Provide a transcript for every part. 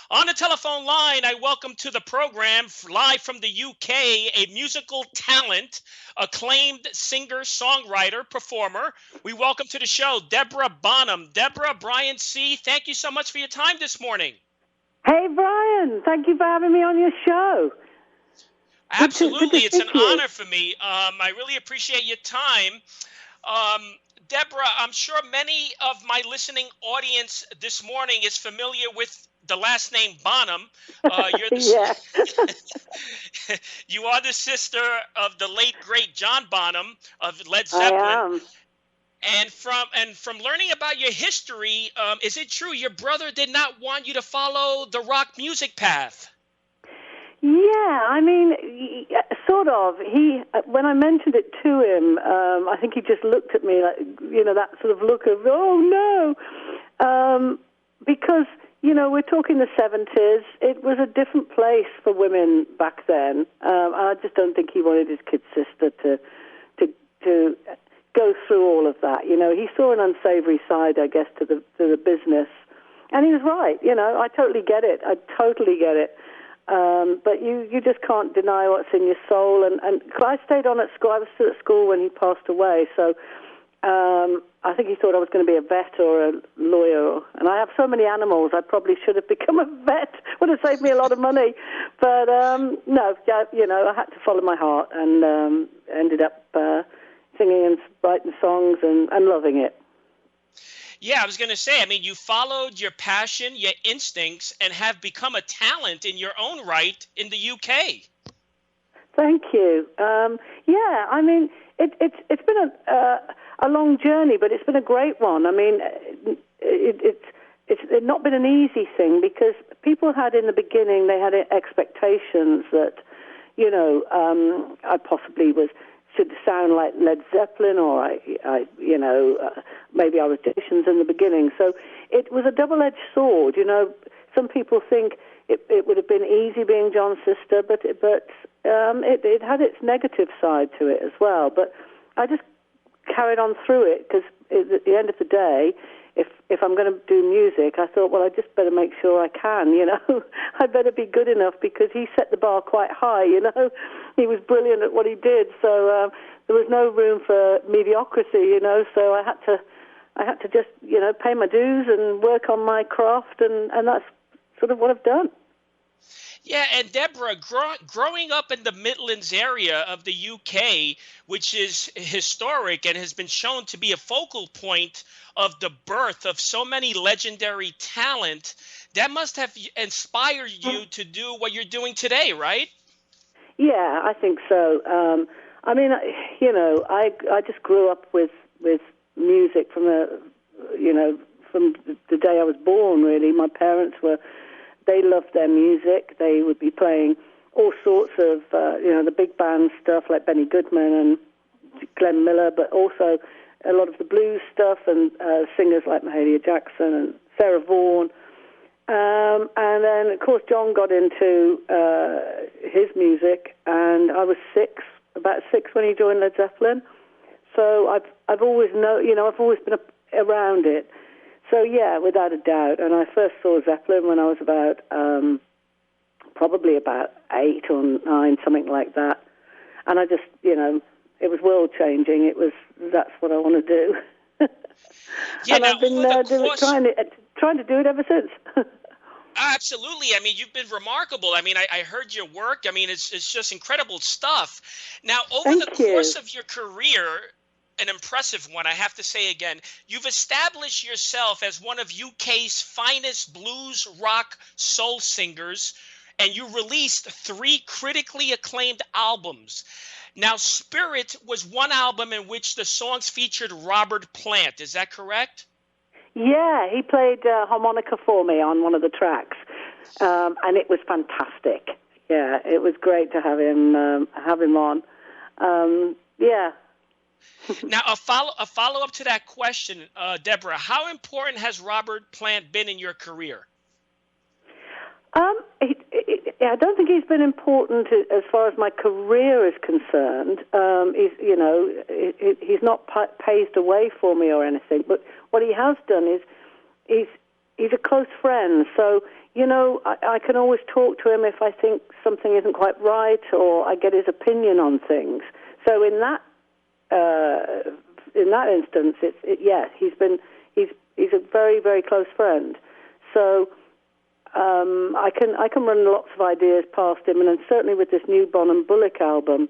On the telephone line, I welcome to the program, live from the UK, a musical talent, acclaimed singer, songwriter, performer. We welcome to the show, Deborah Bonham. Deborah, Brian C., thank you so much for your time this morning. Hey, Brian, thank you for having me on your show. Absolutely. It's an honor for me. I really appreciate your time. Deborah, I'm sure many of my listening audience this morning is familiar with the last name Bonham. You're the, You are the sister of the late, great John Bonham of Led Zeppelin. I am. And from learning about your history, is it true your brother did not want you to follow the rock music path? Yeah, I mean, sort of. When I mentioned it to him, I think he just looked at me like, that sort of look of, oh no, because, we're talking the 70s. It was a different place for women back then. I just don't think he wanted his kid sister to go through all of that. He saw an unsavory side, I guess, to the business, and he was right. I totally get it. But you just can't deny what's in your soul. And I stayed on at school. I was still at school when he passed away. So I think he thought I was going to be a vet or a lawyer. And I have so many animals, I probably should have become a vet. Would have saved me a lot of money. But no, I had to follow my heart and ended up singing and writing songs and loving it. Yeah, I was going to say, you followed your passion, your instincts, and have become a talent in your own right in the UK. Thank you. It's been a long journey, but it's been a great one. It's not been an easy thing because people had in the beginning, they had expectations that, I possibly should sound like Led Zeppelin, or maybe I was Jackson's in the beginning. So it was a double-edged sword. Some people think it would have been easy being John's sister, but it had its negative side to it as well. But I just carried on through it because at the end of the day, if I'm going to do music, I thought, well, I just better make sure I can, I better be good enough because he set the bar quite high, He was brilliant at what he did, so there was no room for mediocrity, so I had to just, pay my dues and work on my craft, and that's sort of what I've done. Yeah, and Deborah, growing up in the Midlands area of the UK, which is historic and has been shown to be a focal point of the birth of so many legendary talent, that must have inspired you to do what you're doing today, right? Yeah, I think so. I just grew up with music from the day I was born, really. My parents they loved their music. They would be playing all sorts of, the big band stuff like Benny Goodman and Glenn Miller, but also a lot of the blues stuff and singers like Mahalia Jackson and Sarah Vaughan. And then, of course, John got into his music, and I was about six when he joined Led Zeppelin. So I've always I've always been around it. So, yeah, without a doubt. And I first saw Zeppelin when I was probably about 8 or 9, something like that. And I just, it was world-changing. That's what I want to do. Yeah, and I've been trying to do it ever since. Absolutely. You've been remarkable. I heard your work. It's just incredible stuff. Now, over the course of your career, an impressive one, I have to say again, you've established yourself as one of UK's finest blues, rock, soul singers, and you released 3 critically acclaimed albums. Now, Spirit was one album in which the songs featured Robert Plant. Is that correct? Yeah, he played harmonica for me on one of the tracks, and it was fantastic. Yeah, it was great to have him on. Yeah. Now, a follow-up to that question, Deborah, how important has Robert Plant been in your career? I don't think he's been important as far as my career is concerned. He's not paved a way for me or anything. But what he has done is he's a close friend. So, you know, I can always talk to him if I think something isn't quite right, or I get his opinion on things. So in that instance, he's a very, very close friend. So I can run lots of ideas past him, and certainly with this new Bonham Bulick album,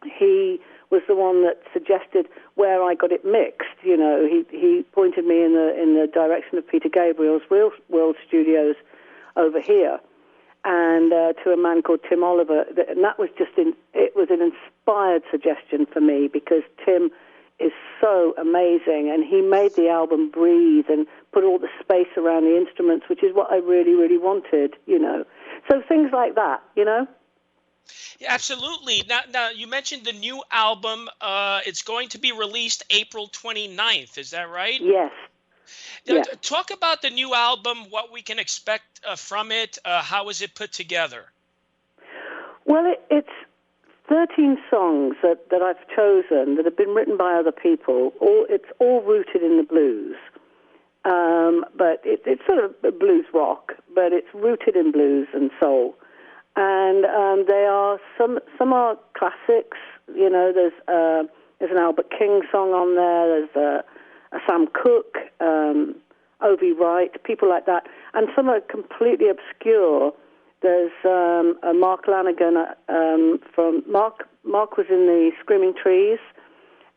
he was the one that suggested where I got it mixed. You know, he pointed me in the direction of Peter Gabriel's World Studios over here, and to a man called Tim Oliver, and that was it was an inspired suggestion for me, because Tim is so amazing, and he made the album breathe and put all the space around the instruments, which is what I really, really wanted, you know. So things like that, you know. Yeah, absolutely. Now you mentioned the new album. It's going to be released April 29th. Is that right? Yes. Yeah. Talk about the new album, what we can expect from it. How is it put together? Well, it's 13 songs that I've chosen that have been written by other people. It's all rooted in the blues. But it's sort of blues rock, but it's rooted in blues and soul. And they are some are classics. You know, there's an Albert King song on there. There's a Sam Cooke, O.V. Wright, people like that. And some are completely obscure. There's a Mark Lanigan from Mark was in the Screaming Trees,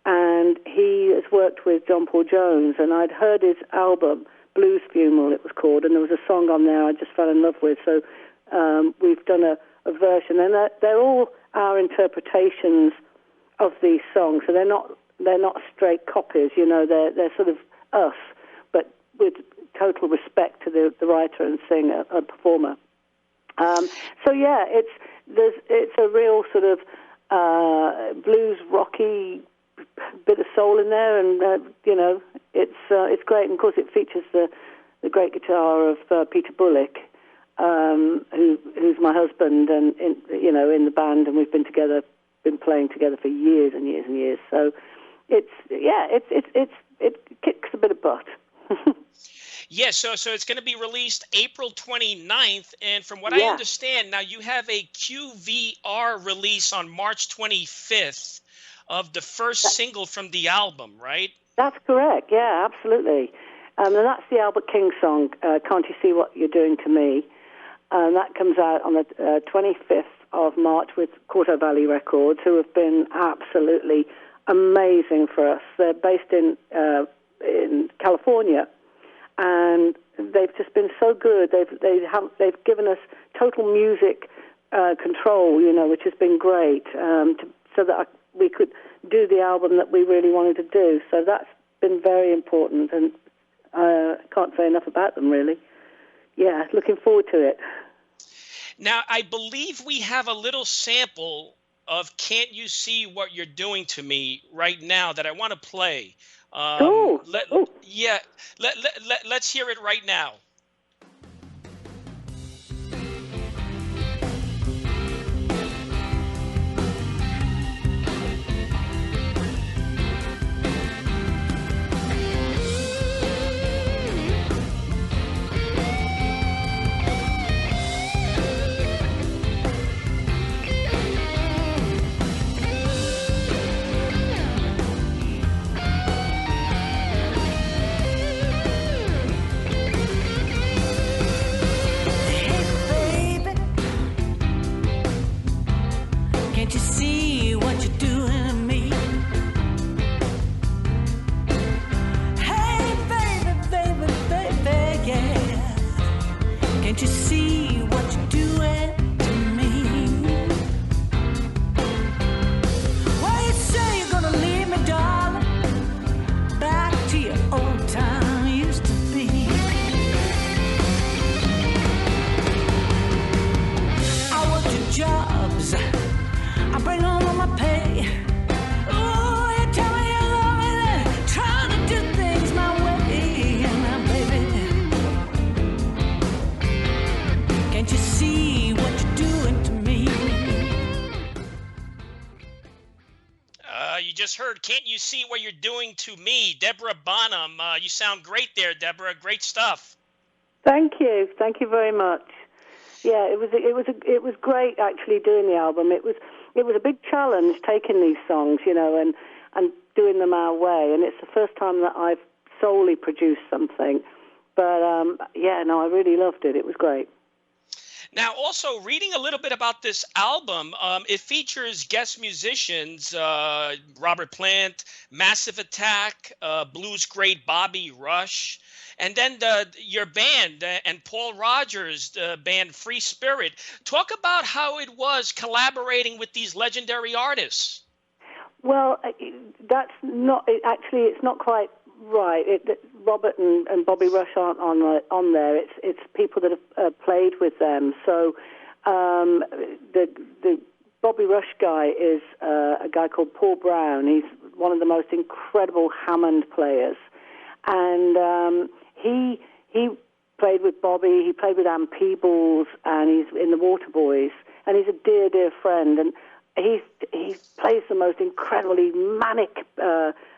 and he has worked with John Paul Jones. And I'd heard his album, Blues Funeral, it was called, and there was a song on there I just fell in love with. So we've done a version, and they're all our interpretations of these songs. So they're not straight copies, you know. They're sort of us, but with total respect to the writer and singer and performer. So yeah, it's a real sort of blues rocky bit of soul in there, and you know, it's great. And of course, it features the great guitar of Peter Bulick, who's my husband, and in the band, and we've been playing together for years and years and years. So it kicks a bit of butt. Yes, so it's going to be released April 29th, and from what I understand, now you have a QVR release on March 25th of the first single from the album, right? That's correct, yeah, absolutely. And that's the Albert King song, Can't You See What You're Doing to Me? And that comes out on the 25th of March with Quarto Valley Records, who have been absolutely amazing for us. They're based in California, and they've just been so good. They've given us total music control, you know, which has been great, so that we could do the album that we really wanted to do. So that's been very important, and I can't say enough about them, really. Yeah, looking forward to it. Now, I believe we have a little sample of Can't You See What You're Doing to Me right now that I want to play. Let's hear it right now. Heard Can't You See What You're Doing to Me, Deborah Bonham. You sound great there, Deborah. Great stuff. Thank you very much. Yeah, it was great actually doing the album. It was a big challenge taking these songs, and doing them our way. And it's the first time that I've solely produced something. But I really loved it. It was great. Now, also reading a little bit about this album, it features guest musicians, Robert Plant, Massive Attack, blues great Bobby Rush, and then your band and Paul Rogers' band Free Spirit. Talk about how it was collaborating with these legendary artists. Well, that's not actually. It's not quite right. Robert and Bobby Rush aren't on there. It's people that have played with them. So the Bobby Rush guy is a guy called Paul Brown. He's one of the most incredible Hammond players, and he played with Bobby. He played with Ann Peebles, and he's in the Waterboys, and he's a dear friend. And he plays the most incredibly manic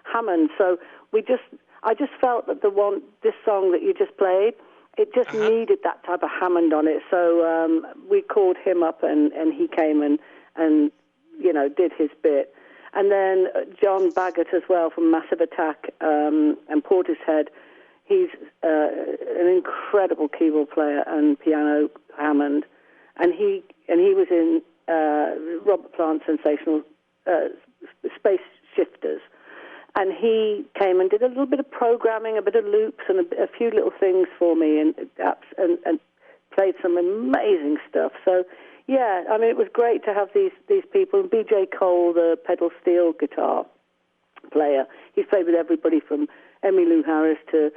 Hammond. So I just felt that this song that you just played, it just needed that type of Hammond on it. So we called him up, and he came and did his bit. And then John Baggett as well from Massive Attack and Portishead. He's an incredible keyboard player and piano Hammond, and he was in Robert Plant's sensational Space Shifters, and he came and did a little bit of programming, a bit of loops, and a few little things for me, and played some amazing stuff. So yeah, I mean, it was great to have these people. And B.J. Cole, the pedal steel guitar player, he's played with everybody from Emmylou Harris to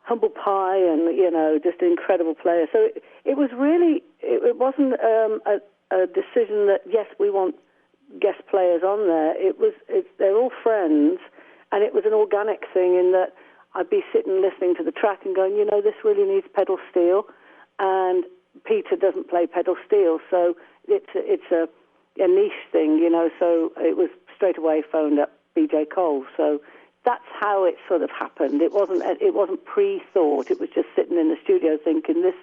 Humble Pie, and just an incredible player. So it was really, it wasn't a decision that yes, we want guest players on there. They're all friends, and it was an organic thing in that I'd be sitting listening to the track and going, this really needs pedal steel, and Peter doesn't play pedal steel, so it's a niche thing, So it was straight away phoned up B.J. Cole. So that's how it sort of happened. It wasn't pre-thought. It was just sitting in the studio thinking this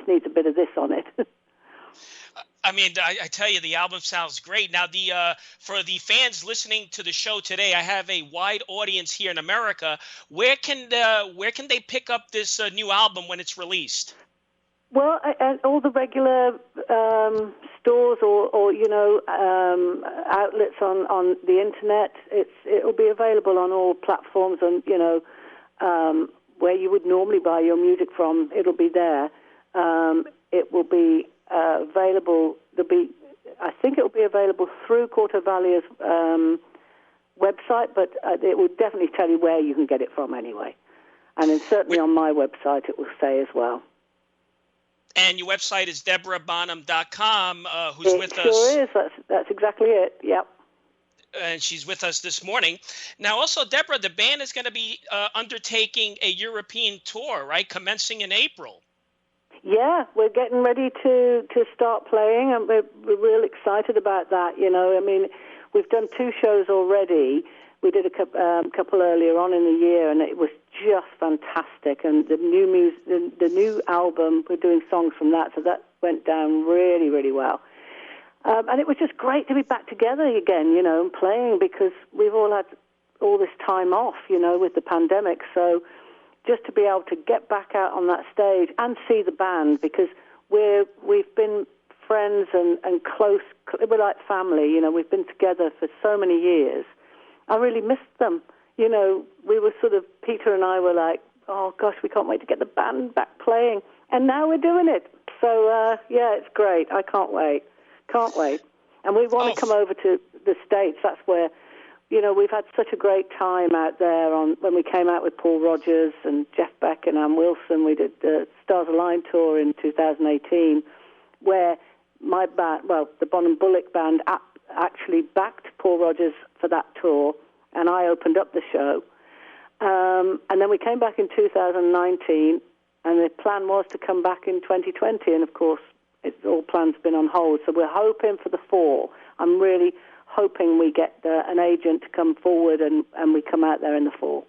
needs a bit of this on it. I mean, I tell you, the album sounds great. Now, for the fans listening to the show today, I have a wide audience here in America. Where can they pick up this new album when it's released? Well, at all the regular stores or outlets on the internet. It'll be available on all platforms, and where you would normally buy your music from, it'll be there. It will be available. I think it will be available through Quarto Valley's website, but it will definitely tell you where you can get it from anyway. And then certainly on my website it will say as well. And your website is DeborahBonham.com, who's with us. It sure is. That's exactly it. Yep. And she's with us this morning. Now, also, Deborah, the band is going to be undertaking a European tour, right, commencing in April. Yeah, we're getting ready to start playing, and we're real excited about that. I mean, we've done 2 shows already. We did a couple earlier on in the year, and it was just fantastic. And the new album, we're doing songs from that, so that went down really, really well. And it was just great to be back together again, and playing, because we've all had all this time off, with the pandemic. So just to be able to get back out on that stage and see the band, because we've been friends and close. We're like family, we've been together for so many years. I really missed them. We were Peter and I were like, oh gosh, we can't wait to get the band back playing. And now we're doing it. So, yeah, it's great. I can't wait. And we want to come over to the States. That's where, we've had such a great time out there when we came out with Paul Rogers and Jeff Beck and Ann Wilson. We did the Stars Align tour in 2018, where my band, the Bonham Bulick band, actually backed Paul Rogers for that tour, and I opened up the show. And then we came back in 2019, and the plan was to come back in 2020, and of course, all plans have been on hold. So we're hoping for the fall. I'm really hoping we get an agent to come forward and we come out there in the fall.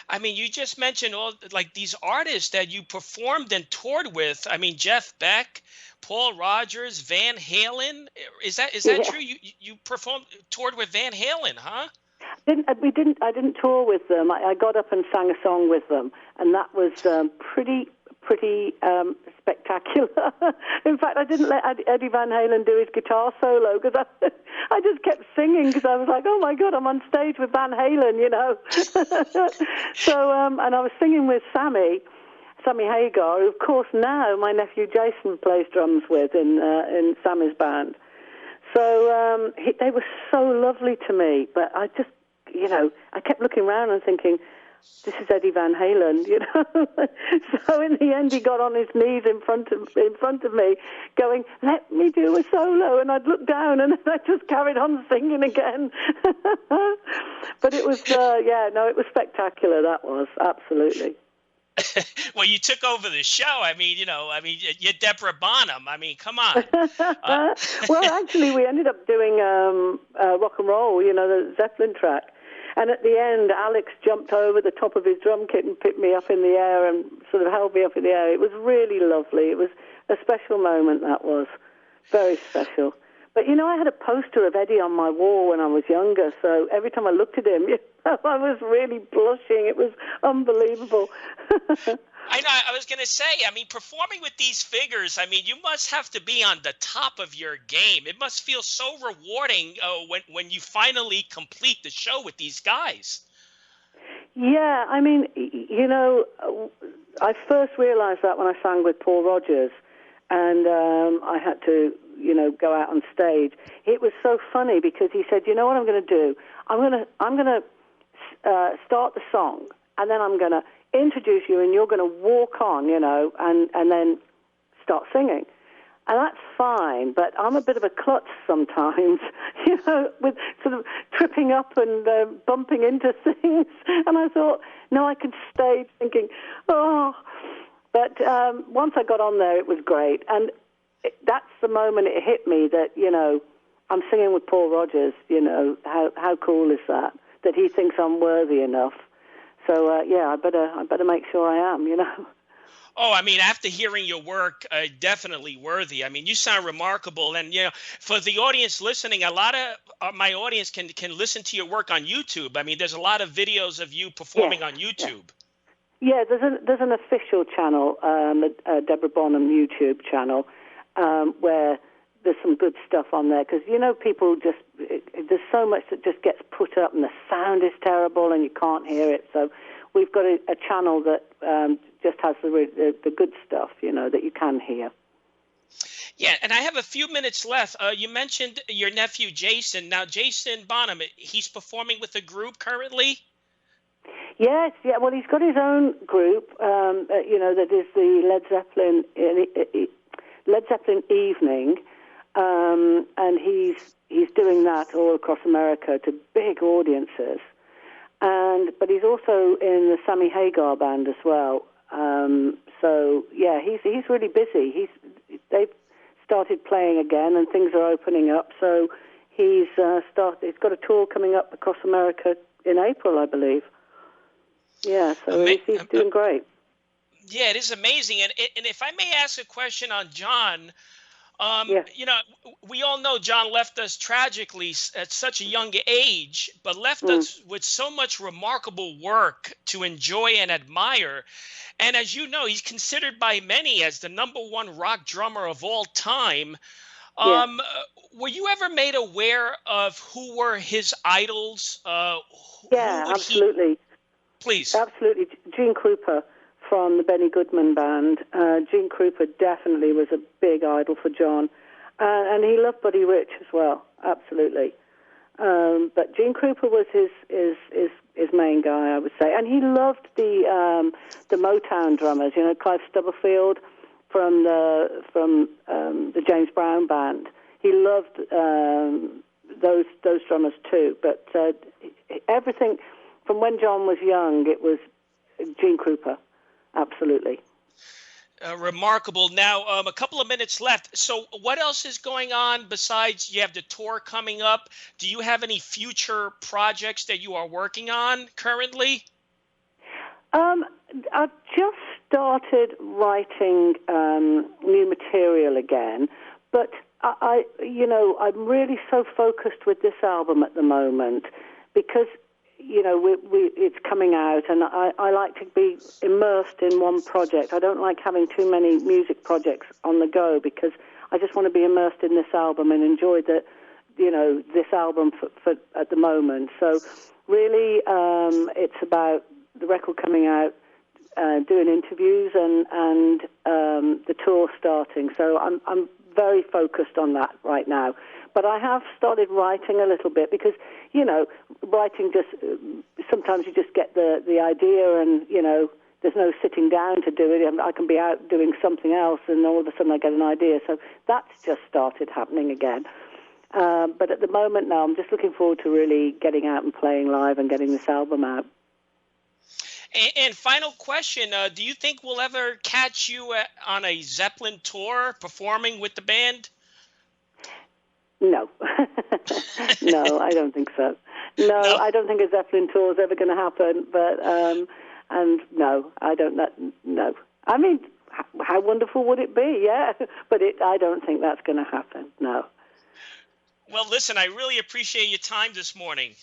I mean, you just mentioned all like these artists that you performed and toured with. I mean, Jeff Beck, Paul Rogers, Van Halen. Is that Yeah. true? You performed toured with Van Halen, huh? I didn't tour with them. I got up and sang a song with them, and that was pretty spectacular. In fact, I didn't let Eddie Van Halen do his guitar solo because I just kept singing because I was like, oh my God, I'm on stage with Van Halen, you know. So, and I was singing with Sammy Hagar, who of course now my nephew Jason plays drums with in Sammy's band. So they were so lovely to me, but I just, you know, I kept looking around and thinking, this is Eddie Van Halen, you know. So in the end, he got on his knees in front of me, going, "Let me do a solo." And I'd look down, and I just carried on singing again. But it was, it was spectacular. That was absolutely. Well, you took over the show. I mean, you're Deborah Bonham. I mean, come on. Well, actually, we ended up doing rock and roll, you know, the Zeppelin track. And at the end, Alex jumped over the top of his drum kit and picked me up in the air and sort of held me up in the air. It was really lovely. It was a special moment, that was. Very special. But, you know, I had a poster of Eddie on my wall when I was younger, so every time I looked at him, you know, I was really blushing. It was unbelievable. I know. I was going to say, I mean, performing with these figures, I mean, you must have to be on the top of your game. It must feel so rewarding when you finally complete the show with these guys. Yeah, I mean, you know, I first realized that when I sang with Paul Rogers, and I had to, you know, go out on stage. It was so funny because he said, "You know what I'm going to do? I'm going to start the song, and then I'm going to introduce you, and you're going to walk on, you know, and then start singing." And that's fine, but I'm a bit of a klutz sometimes, you know, with sort of tripping up and bumping into things. And I thought, no, I can stay thinking, oh. But once I got on there, it was great. And that's the moment it hit me that, you know, I'm singing with Paul Rogers, you know, how cool is that he thinks I'm worthy enough. So, I better make sure I am, you know. Oh, I mean, after hearing your work, definitely worthy. I mean, you sound remarkable. And, you know, for the audience listening, a lot of my audience can listen to your work on YouTube. I mean, there's a lot of videos of you performing on YouTube. Yeah, there's an official channel, Deborah Bonham YouTube channel, where there's some good stuff on there. Because, you know, people there's so much that just gets put up and the sound is terrible and you can't hear it. So we've got a channel that just has the good stuff, you know, that you can hear. Yeah, and I have a few minutes left. You mentioned your nephew, Jason. Now, Jason Bonham, he's performing with a group currently? Yes, yeah. Well, he's got his own group, you know, that is the Led Zeppelin Evening, and he's doing that all across America to big audiences. But he's also in the Sammy Hagar band as well. So yeah, he's really busy. They've started playing again, and things are opening up. So he's got a tour coming up across America in April, I believe. Yeah, so he's doing great. Yeah, it is amazing. And if I may ask a question on John, you know, we all know John left us tragically at such a young age, but left us with so much remarkable work to enjoy and admire. And as you know, he's considered by many as the #1 rock drummer of all time. Were you ever made aware of who were his idols? Yeah, absolutely. Please. Absolutely. Gene Krupa from the Benny Goodman band. Gene Krupa definitely was a big idol for John. And he loved Buddy Rich as well, absolutely. But Gene Krupa was his main guy, I would say. And he loved the Motown drummers, you know, Clive Stubblefield from the James Brown band. He loved those drummers too. But everything from when John was young, it was Gene Krupa, absolutely. Remarkable. Now, a couple of minutes left. So what else is going on besides you have the tour coming up? Do you have any future projects that you are working on currently? Um, I've just started writing new material again, but I'm really so focused with this album at the moment because, it's coming out, and I like to be immersed in one project. I don't like having too many music projects on the go because I just want to be immersed in this album and enjoy this album for at the moment. So really, it's about the record coming out, doing interviews, and the tour starting. So I'm very focused on that right now. But I have started writing a little bit because, writing just, sometimes you just get the idea and, there's no sitting down to do it. I can be out doing something else and all of a sudden I get an idea. So that's just started happening again. But at the moment now, I'm just looking forward to really getting out and playing live and getting this album out. And final question, do you think we'll ever catch you on a Zeppelin tour performing with the band? No. No, I don't think so. No, I don't think a Zeppelin tour is ever going to happen. But, and no, I don't know. I mean, how wonderful would it be? Yeah. But I don't think that's going to happen. No. Well, listen, I really appreciate your time this morning.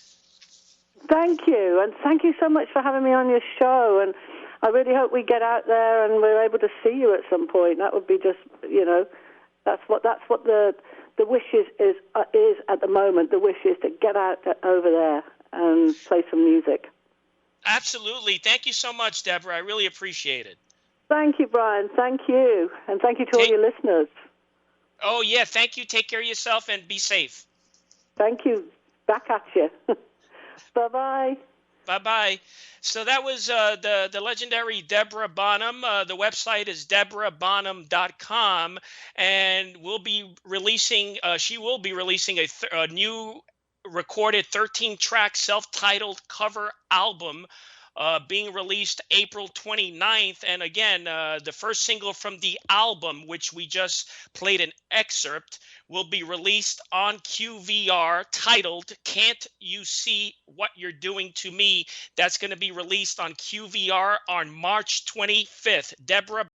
Thank you, and thank you so much for having me on your show. And I really hope we get out there and we're able to see you at some point. That would be just, that's what the wish is at the moment. The wish is to get out over there and play some music. Absolutely. Thank you so much, Deborah. I really appreciate it. Thank you, Brian. Thank you, and thank you to all your listeners. Oh yeah, thank you. Take care of yourself and be safe. Thank you. Back at you. Bye-bye. Bye-bye. So that was the legendary Deborah Bonham. The website is deborahbonham.com, and she will be releasing a new recorded 13-track self-titled cover album being released April 29th. And again, the first single from the album, which we just played an excerpt, will be released on QVR, titled Can't You See What You're Doing to Me? That's going to be released on QVR on March 25th. Deborah